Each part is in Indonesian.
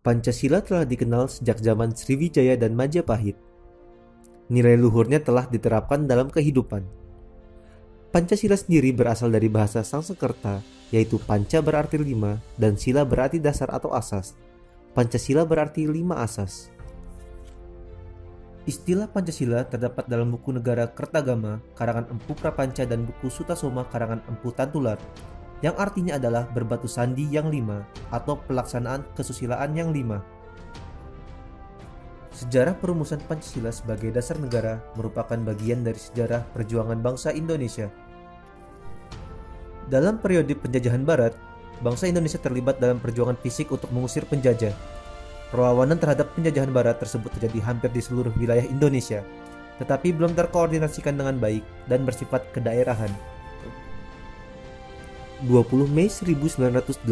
Pancasila telah dikenal sejak zaman Sriwijaya dan Majapahit. Nilai luhurnya telah diterapkan dalam kehidupan. Pancasila sendiri berasal dari bahasa Sanskerta, yaitu panca berarti 5 dan sila berarti dasar atau asas. Pancasila berarti 5 asas. Istilah Pancasila terdapat dalam buku Negara Kertagama karangan Empu Prapanca dan buku Sutasoma karangan Empu Tantular, yang artinya adalah berbatu sandi yang 5 atau pelaksanaan kesusilaan yang 5. Sejarah perumusan Pancasila sebagai dasar negara merupakan bagian dari sejarah perjuangan bangsa Indonesia. Dalam periode penjajahan Barat, bangsa Indonesia terlibat dalam perjuangan fisik untuk mengusir penjajah. Perlawanan terhadap penjajahan Barat tersebut terjadi hampir di seluruh wilayah Indonesia, tetapi belum terkoordinasikan dengan baik dan bersifat kedaerahan. 20 Mei 1908,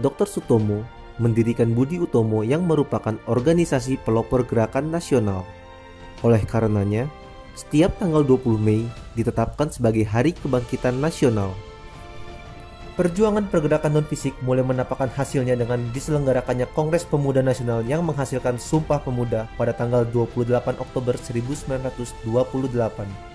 Dr. Sutomo mendirikan Budi Utomo yang merupakan organisasi pelopor gerakan nasional. Oleh karenanya, setiap tanggal 20 Mei ditetapkan sebagai Hari Kebangkitan Nasional. Perjuangan pergerakan non-fisik mulai menampakkan hasilnya dengan diselenggarakannya Kongres Pemuda Nasional yang menghasilkan Sumpah Pemuda pada tanggal 28 Oktober 1928.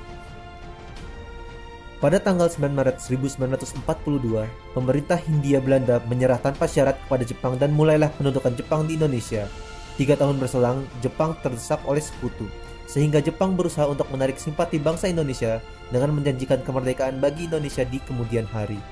Pada tanggal 9 Maret 1942, pemerintah Hindia Belanda menyerah tanpa syarat kepada Jepang dan mulailah pendudukan Jepang di Indonesia. 3 tahun berselang, Jepang terdesak oleh sekutu, sehingga Jepang berusaha untuk menarik simpati bangsa Indonesia dengan menjanjikan kemerdekaan bagi Indonesia di kemudian hari.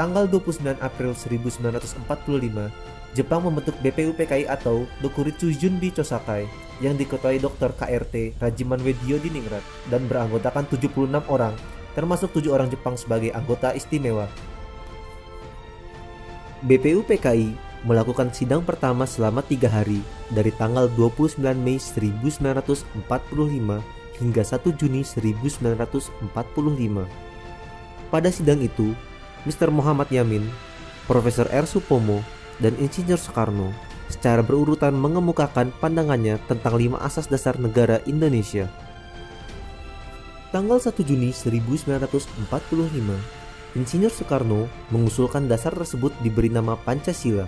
Tanggal 29 April 1945, Jepang membentuk BPUPKI atau Dokuritsu Junbi Chosakai yang diketuai Dr. KRT Rajiman Weddio di Ningrat dan beranggotakan 76 orang, termasuk 7 orang Jepang sebagai anggota istimewa. BPUPKI melakukan sidang pertama selama 3 hari dari tanggal 29 Mei 1945 hingga 1 Juni 1945. Pada sidang itu, Mr. Muhammad Yamin, Profesor R. Supomo, dan Insinyur Soekarno secara berurutan mengemukakan pandangannya tentang 5 asas dasar negara Indonesia. Tanggal 1 Juni 1945, Insinyur Soekarno mengusulkan dasar tersebut diberi nama Pancasila.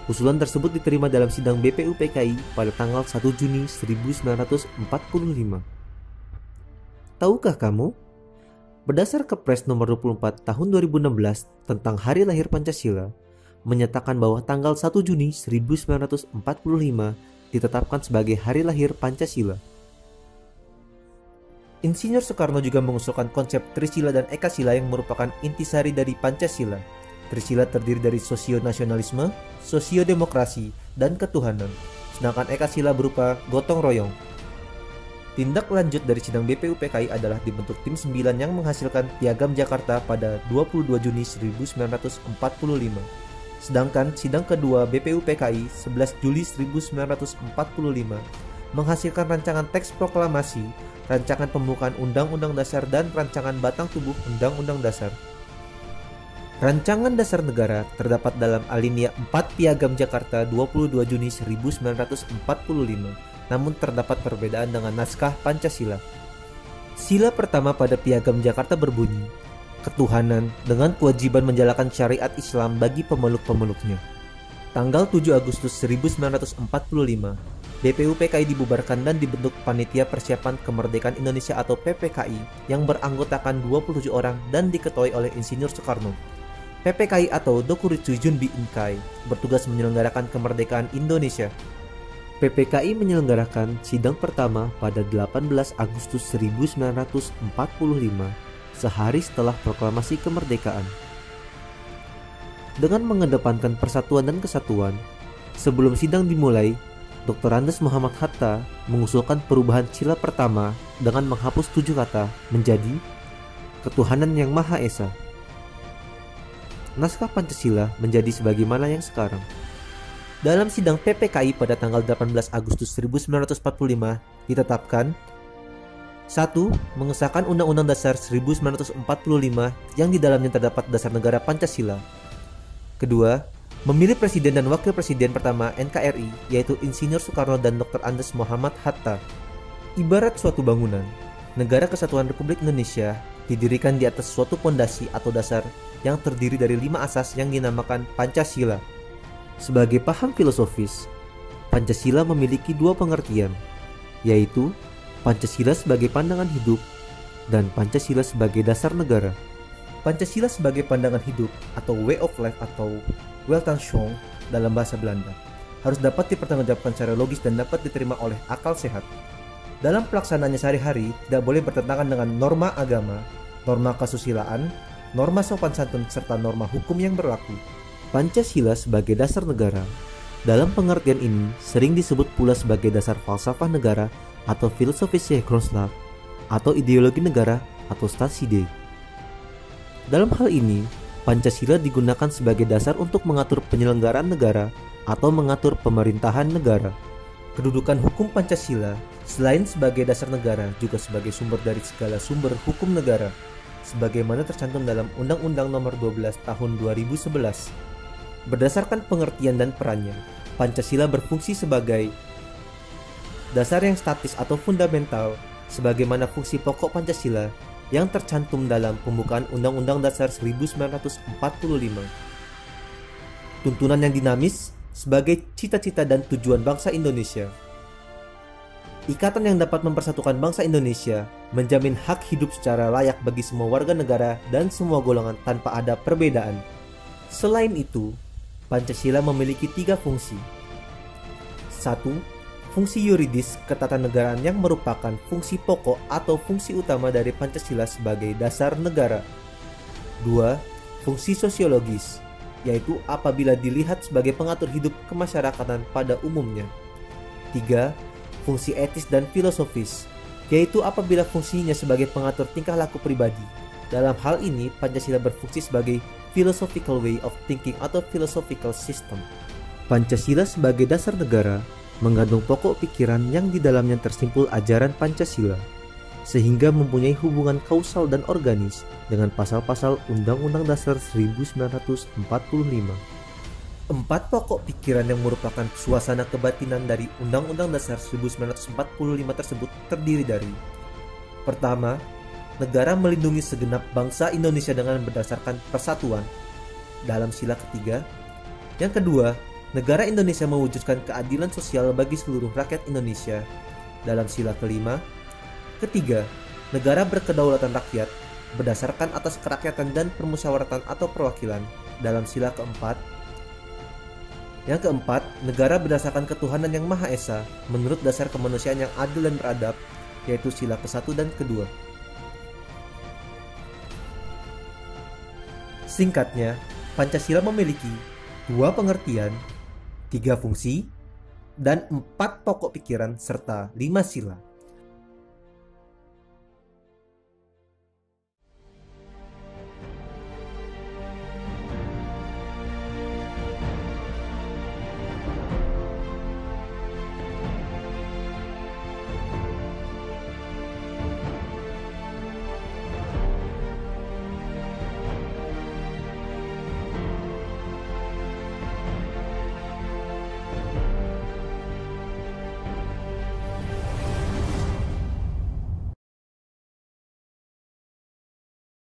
Usulan tersebut diterima dalam sidang BPUPKI pada tanggal 1 Juni 1945. Tahukah kamu? Berdasar Kepres nomor 24 tahun 2016 tentang Hari Lahir Pancasila, menyatakan bahwa tanggal 1 Juni 1945 ditetapkan sebagai Hari Lahir Pancasila. Insinyur Soekarno juga mengusulkan konsep Trisila dan Ekasila yang merupakan intisari dari Pancasila. Trisila terdiri dari sosio-nasionalisme, sosio-demokrasi, dan ketuhanan, sedangkan Ekasila berupa gotong royong. Tindak lanjut dari sidang BPUPKI adalah dibentuk tim 9 yang menghasilkan Piagam Jakarta pada 22 Juni 1945. Sedangkan sidang kedua BPUPKI 11 Juli 1945 menghasilkan rancangan teks proklamasi, rancangan pembukaan Undang-Undang Dasar dan rancangan batang tubuh Undang-Undang Dasar. Rancangan Dasar Negara terdapat dalam alinea 4 Piagam Jakarta 22 Juni 1945, namun terdapat perbedaan dengan naskah Pancasila. Sila pertama pada Piagam Jakarta berbunyi, ketuhanan dengan kewajiban menjalankan syariat Islam bagi pemeluk-pemeluknya. Tanggal 7 Agustus 1945, BPUPKI dibubarkan dan dibentuk Panitia Persiapan Kemerdekaan Indonesia atau PPKI yang beranggotakan 27 orang dan diketuai oleh Insinyur Soekarno. PPKI atau Dokuritsu Junbi Inkai bertugas menyelenggarakan kemerdekaan Indonesia. PPKI menyelenggarakan sidang pertama pada 18 Agustus 1945, sehari setelah proklamasi kemerdekaan. Dengan mengedepankan persatuan dan kesatuan, sebelum sidang dimulai, Dr. Andes Muhammad Hatta mengusulkan perubahan sila pertama dengan menghapus 7 kata menjadi Ketuhanan yang Maha Esa. Naskah Pancasila menjadi sebagaimana yang sekarang. Dalam sidang PPKI pada tanggal 18 Agustus 1945 ditetapkan 1. Mengesahkan Undang-Undang Dasar 1945 yang di dalamnya terdapat dasar negara Pancasila. 2. Memilih Presiden dan Wakil Presiden pertama NKRI yaitu Insinyur Soekarno dan Dr. Andes Muhammad Hatta. Ibarat suatu bangunan, Negara Kesatuan Republik Indonesia didirikan di atas suatu pondasi atau dasar yang terdiri dari 5 asas yang dinamakan Pancasila. Sebagai paham filosofis, Pancasila memiliki 2 pengertian, yaitu Pancasila sebagai pandangan hidup dan Pancasila sebagai dasar negara. Pancasila sebagai pandangan hidup atau way of life atau Weltanschauung dalam bahasa Belanda harus dapat dipertanggungjawabkan secara logis dan dapat diterima oleh akal sehat. Dalam pelaksanaannya sehari-hari tidak boleh bertentangan dengan norma agama, norma kesusilaan, norma sopan santun, serta norma hukum yang berlaku. Pancasila sebagai dasar negara, dalam pengertian ini sering disebut pula sebagai dasar falsafah negara atau filosofische Grondslag atau ideologi negara atau Staatsidee. Dalam hal ini, Pancasila digunakan sebagai dasar untuk mengatur penyelenggaraan negara atau mengatur pemerintahan negara. Kedudukan hukum Pancasila selain sebagai dasar negara juga sebagai sumber dari segala sumber hukum negara, sebagaimana tercantum dalam Undang-Undang Nomor 12 Tahun 2011. Berdasarkan pengertian dan perannya, Pancasila berfungsi sebagai dasar yang statis atau fundamental, sebagaimana fungsi pokok Pancasila yang tercantum dalam pembukaan Undang-Undang Dasar 1945. Tuntunan yang dinamis sebagai cita-cita dan tujuan bangsa Indonesia. Ikatan yang dapat mempersatukan bangsa Indonesia, menjamin hak hidup secara layak bagi semua warga negara dan semua golongan tanpa ada perbedaan. Selain itu, Pancasila memiliki 3 fungsi. 1. Fungsi yuridis ketatanegaraan yang merupakan fungsi pokok atau fungsi utama dari Pancasila sebagai dasar negara. 2. Fungsi sosiologis, yaitu apabila dilihat sebagai pengatur hidup kemasyarakatan pada umumnya. 3. Fungsi etis dan filosofis, yaitu apabila fungsinya sebagai pengatur tingkah laku pribadi. Dalam hal ini, Pancasila berfungsi sebagai philosophical way of thinking atau philosophical system. Pancasila sebagai dasar negara mengandung pokok pikiran yang di dalamnya tersimpul ajaran Pancasila, sehingga mempunyai hubungan kausal dan organis dengan pasal-pasal Undang-Undang Dasar 1945. 4 pokok pikiran yang merupakan suasana kebatinan dari Undang-Undang Dasar 1945 tersebut terdiri dari: pertama, negara melindungi segenap bangsa Indonesia dengan berdasarkan persatuan dalam sila ketiga. Yang kedua, negara Indonesia mewujudkan keadilan sosial bagi seluruh rakyat Indonesia dalam sila kelima. Ketiga, negara berkedaulatan rakyat berdasarkan atas kerakyatan dan permusyawaratan atau perwakilan dalam sila keempat. Yang keempat, negara berdasarkan ketuhanan yang Maha Esa menurut dasar kemanusiaan yang adil dan beradab, yaitu sila ke-1 dan ke-2. Singkatnya, Pancasila memiliki 2 pengertian, 3 fungsi, dan 4 pokok pikiran serta 5 sila.